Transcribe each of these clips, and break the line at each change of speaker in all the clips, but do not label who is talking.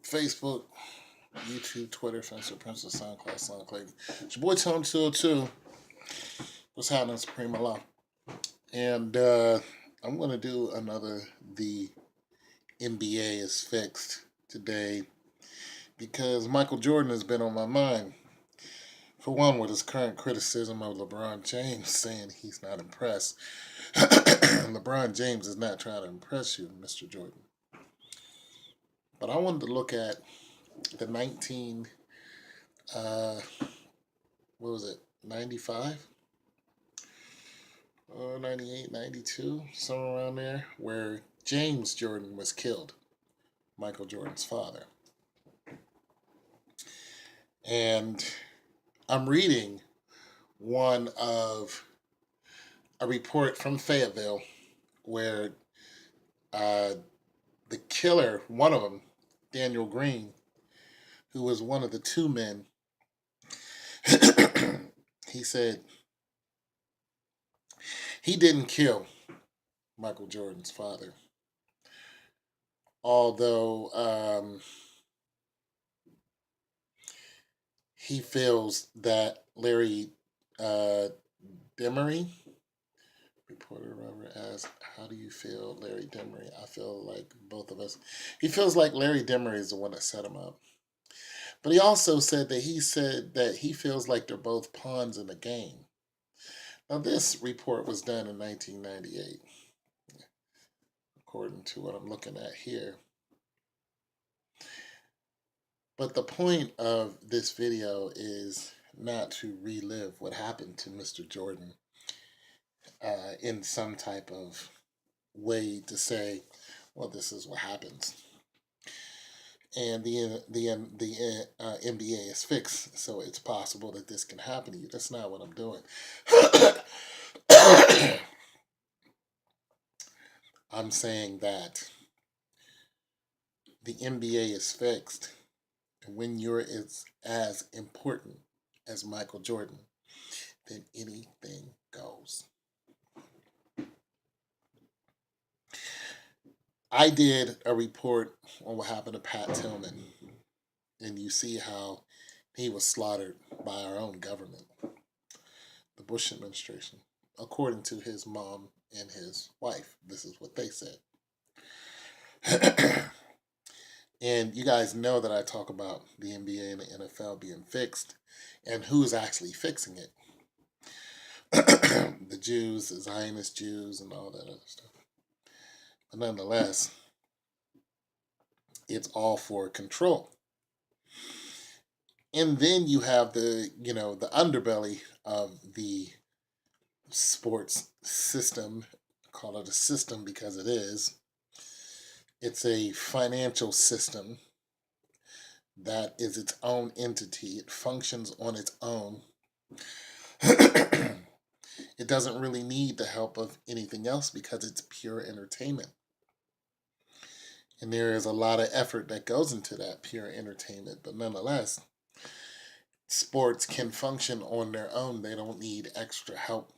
Facebook, YouTube, Twitter, Facebook, Princess, SoundCloud. It's your boy Tone 202. What's happening, Supreme Law? And I'm going to do another The NBA is Fixed today because Michael Jordan has been on my mind. For one, with his current criticism of LeBron James, saying he's not impressed. LeBron James is not trying to impress you, Mr. Jordan. But I wanted to look at the 95? 98, 92, somewhere around there, where James Jordan was killed, Michael Jordan's father. And I'm reading a report from Fayetteville where the killer, one of them, Daniel Green, who was one of the two men, he said he didn't kill Michael Jordan's father. Although he feels that Larry Demery, reporter Robert asked, how do you feel, Larry Demery? I feel like both of us. He feels like Larry Demery is the one that set him up. But he also said that he feels like they're both pawns in the game. Now, this report was done in 1998, according to what I'm looking at here. But the point of this video is not to relive what happened to Mr. Jordan in some type of way to say, well, this is what happens. And the NBA is fixed, so it's possible that this can happen to you. That's not what I'm doing. I'm saying that the NBA is fixed, and when you're as important as Michael Jordan, then anything goes. I did a report on what happened to Pat Tillman, and you see how he was slaughtered by our own government, the Bush administration, according to his mom and his wife. This is what they said. And you guys know that I talk about the NBA and the NFL being fixed and who's actually fixing it. The Jews, the Zionist Jews, and all that other stuff. But nonetheless, it's all for control. And then you have the underbelly of the sports system. I call it a system because it is. It's a financial system that is its own entity. It functions on its own. It doesn't really need the help of anything else because it's pure entertainment. And there is a lot of effort that goes into that pure entertainment. But nonetheless, sports can function on their own. They don't need extra help.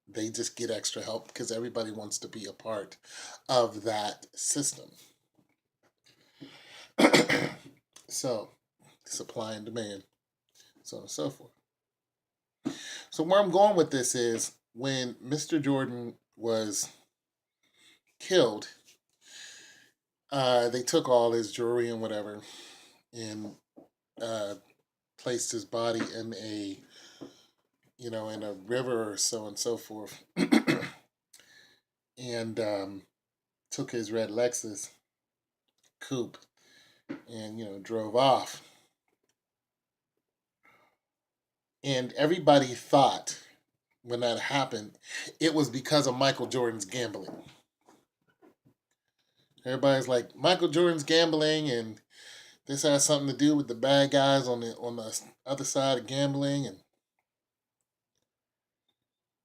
They just get extra help because everybody wants to be a part of that system. So, supply and demand, so on and so forth. So where I'm going with this is when Mr. Jordan was killed, they took all his jewelry and whatever and placed his body in a river or so and so forth, and took his red Lexus coupe and drove off. And everybody thought when that happened, it was because of Michael Jordan's gambling. Everybody's like, Michael Jordan's gambling, and this has something to do with the bad guys on the other side of gambling.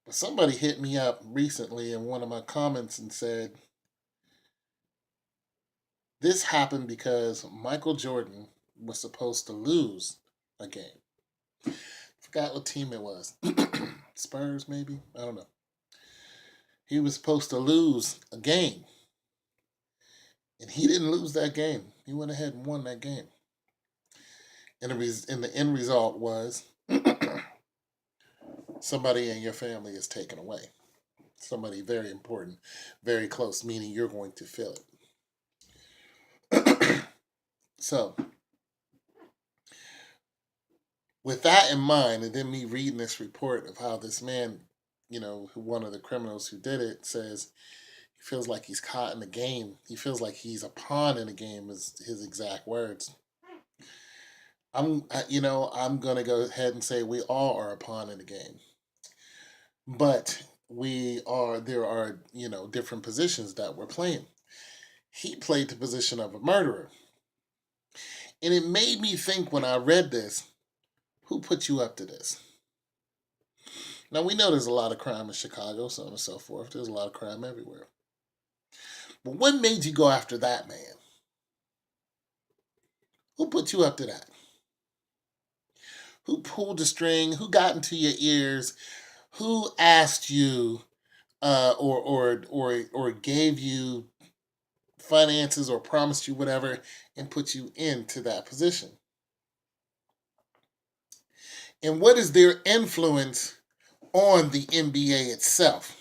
But somebody hit me up recently in one of my comments and said, this happened because Michael Jordan was supposed to lose a game. Forgot what team it was. Spurs, maybe? I don't know. He was supposed to lose a game. And he didn't lose that game. He went ahead and won that game. And the end result was somebody in your family is taken away. Somebody very important, very close, meaning you're going to feel it. So, with that in mind, and then me reading this report of how this man, one of the criminals who did it, says he feels like he's caught in the game. He feels like he's a pawn in the game, is his exact words. I'm gonna go ahead and say we all are a pawn in the game, but there are different positions that we're playing. He played the position of a murderer, and it made me think when I read this, who put you up to this? Now we know there's a lot of crime in Chicago, so on and so forth. There's a lot of crime everywhere. But what made you go after that man? Who put you up to that? Who pulled the string? Who got into your ears? Who asked you, or gave you finances or promised you whatever and put you into that position? And what is their influence on the NBA itself?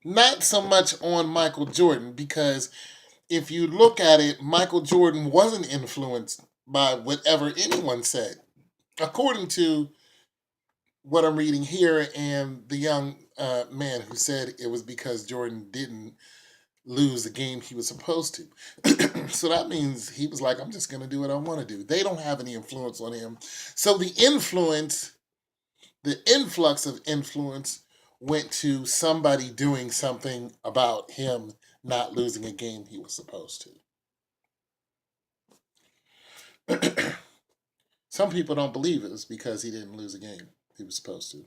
Not so much on Michael Jordan, because if you look at it, Michael Jordan wasn't influenced by whatever anyone said. According to what I'm reading here, and the young man who said it was because Jordan didn't lose the game he was supposed to. So that means he was like, I'm just going to do what I want to do. They don't have any influence on him. So the influx of influence went to somebody doing something about him not losing a game he was supposed to. Some people don't believe it was because he didn't lose a game he was supposed to.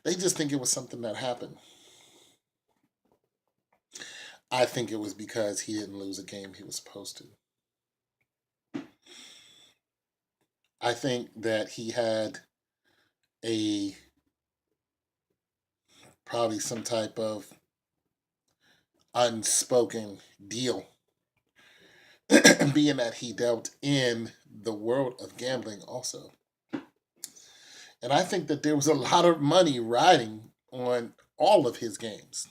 They just think it was something that happened. I think it was because he didn't lose a game he was supposed to. I think that he had probably some type of unspoken deal, being that he dealt in the world of gambling also. And I think that there was a lot of money riding on all of his games.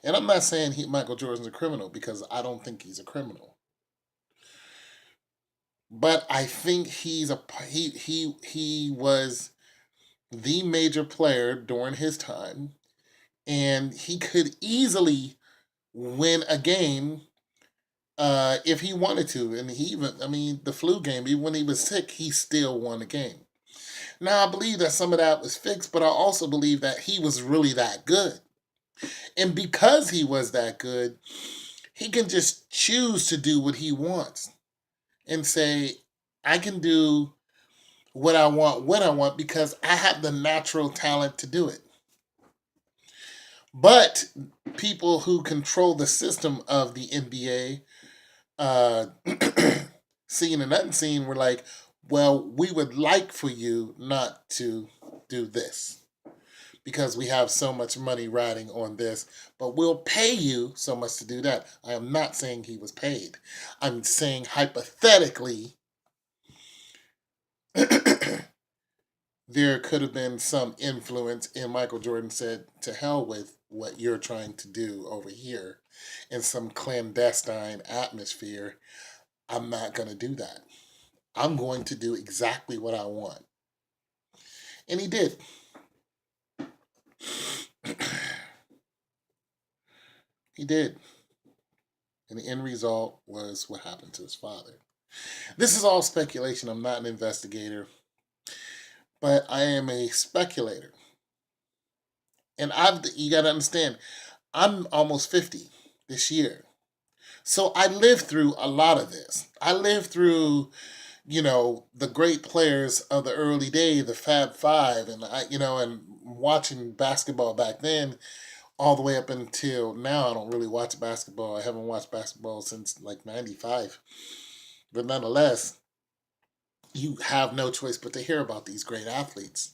And I'm not saying Michael Jordan's a criminal, because I don't think he's a criminal. But I think he was the major player during his time, and he could easily win a game if he wanted to. And the flu game, even when he was sick, he still won the game. Now, I believe that some of that was fixed, but I also believe that he was really that good. And because he was that good, he can just choose to do what he wants and say, I can do what I want when I want because I have the natural talent to do it. But people who control the system of the NBA, seen and unseen, were like, well, we would like for you not to do this because we have so much money riding on this, but we'll pay you so much to do that. I am not saying he was paid. I'm saying hypothetically, there could have been some influence, and Michael Jordan said, to hell with what you're trying to do over here in some clandestine atmosphere. I'm not going to do that. I'm going to do exactly what I want. And he did. He did. And the end result was what happened to his father. This is all speculation. I'm not an investigator, but I am a speculator. And you got to understand, I'm almost 50 this year. So I lived through a lot of this. I lived through, the great players of the early day, the Fab Five, and and watching basketball back then all the way up until now. I don't really watch basketball. I haven't watched basketball since like 95. But nonetheless, you have no choice but to hear about these great athletes.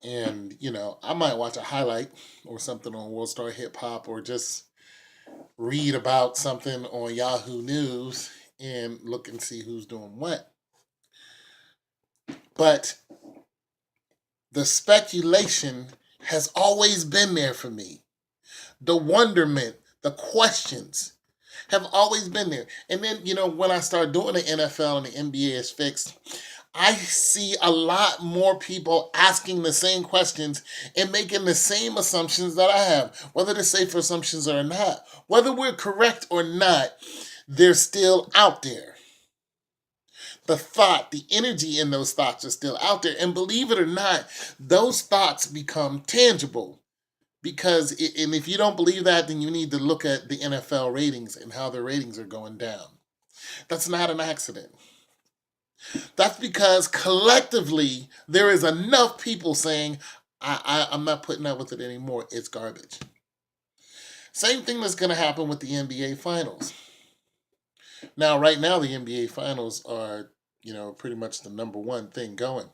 And, I might watch a highlight or something on World Star Hip Hop, or just read about something on Yahoo News and look and see who's doing what. But the speculation has always been there for me. The wonderment, the questions have always been there. And then, when I start doing the NFL and the NBA is fixed, I see a lot more people asking the same questions and making the same assumptions that I have, whether they're safe assumptions or not. Whether we're correct or not, they're still out there. The thought, the energy in those thoughts are still out there. And believe it or not, those thoughts become tangible. Because, and if you don't believe that, then you need to look at the NFL ratings and how their ratings are going down. That's not an accident. That's because collectively, there is enough people saying, I'm not putting up with it anymore. It's garbage. Same thing that's going to happen with the NBA Finals. Now, right now, the NBA Finals are, pretty much the number one thing going.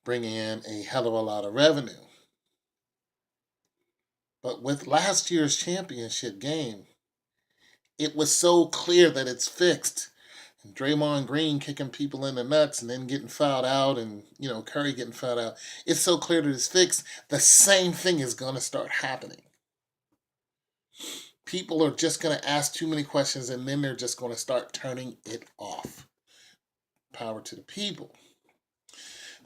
Bringing in a hell of a lot of revenue. But with last year's championship game, it was so clear that it's fixed. And Draymond Green kicking people in the nuts and then getting fouled out, and Curry getting fouled out. It's so clear that it's fixed. The same thing is going to start happening. People are just going to ask too many questions, and then they're just going to start turning it off. Power to the people.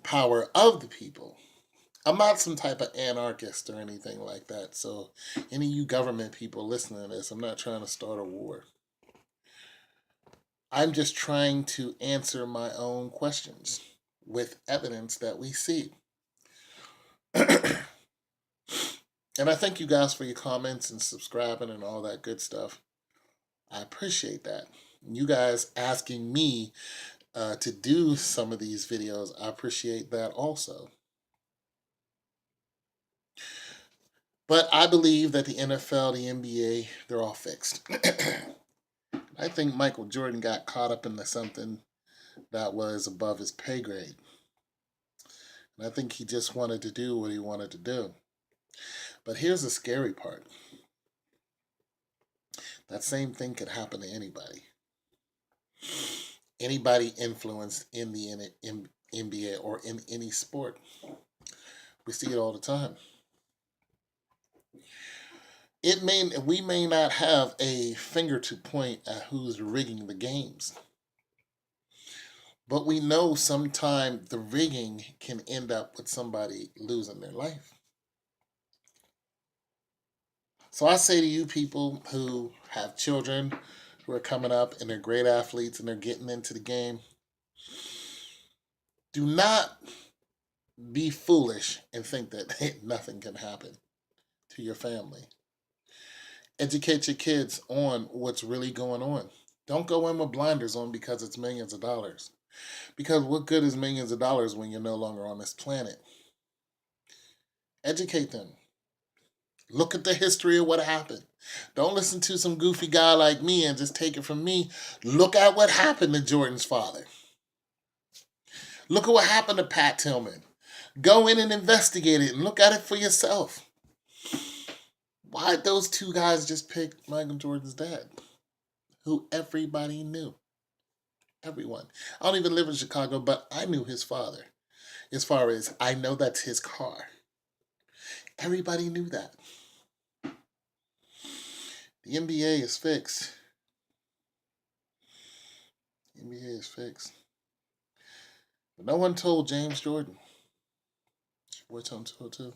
Power of the people. I'm not some type of anarchist or anything like that. So any of you government people listening to this, I'm not trying to start a war. I'm just trying to answer my own questions with evidence that we see. And I thank you guys for your comments and subscribing and all that good stuff. I appreciate that. You guys asking me to do some of these videos, I appreciate that also. But I believe that the NFL, the NBA, they're all fixed. I think Michael Jordan got caught up into something that was above his pay grade. And I think he just wanted to do what he wanted to do. But here's the scary part. That same thing could happen to anybody. Anybody influenced in the NBA or in any sport. We see it all the time. We may not have a finger to point at who's rigging the games. But we know sometimes the rigging can end up with somebody losing their life. So I say to you people who have children who are coming up and they're great athletes and they're getting into the game, do not be foolish and think that nothing can happen to your family. Educate your kids on what's really going on. Don't go in with blinders on because it's millions of dollars. Because what good is millions of dollars when you're no longer on this planet? Educate them. Look at the history of what happened. Don't listen to some goofy guy like me and just take it from me. Look at what happened to Jordan's father. Look at what happened to Pat Tillman. Go in and investigate it and look at it for yourself. Why'd those two guys just pick Michael Jordan's dad? Who everybody knew. Everyone. I don't even live in Chicago, but I knew his father. As far as I know that's his car. Everybody knew that. The NBA is fixed. The NBA is fixed. But no one told James Jordan. It's your boy Tone 202.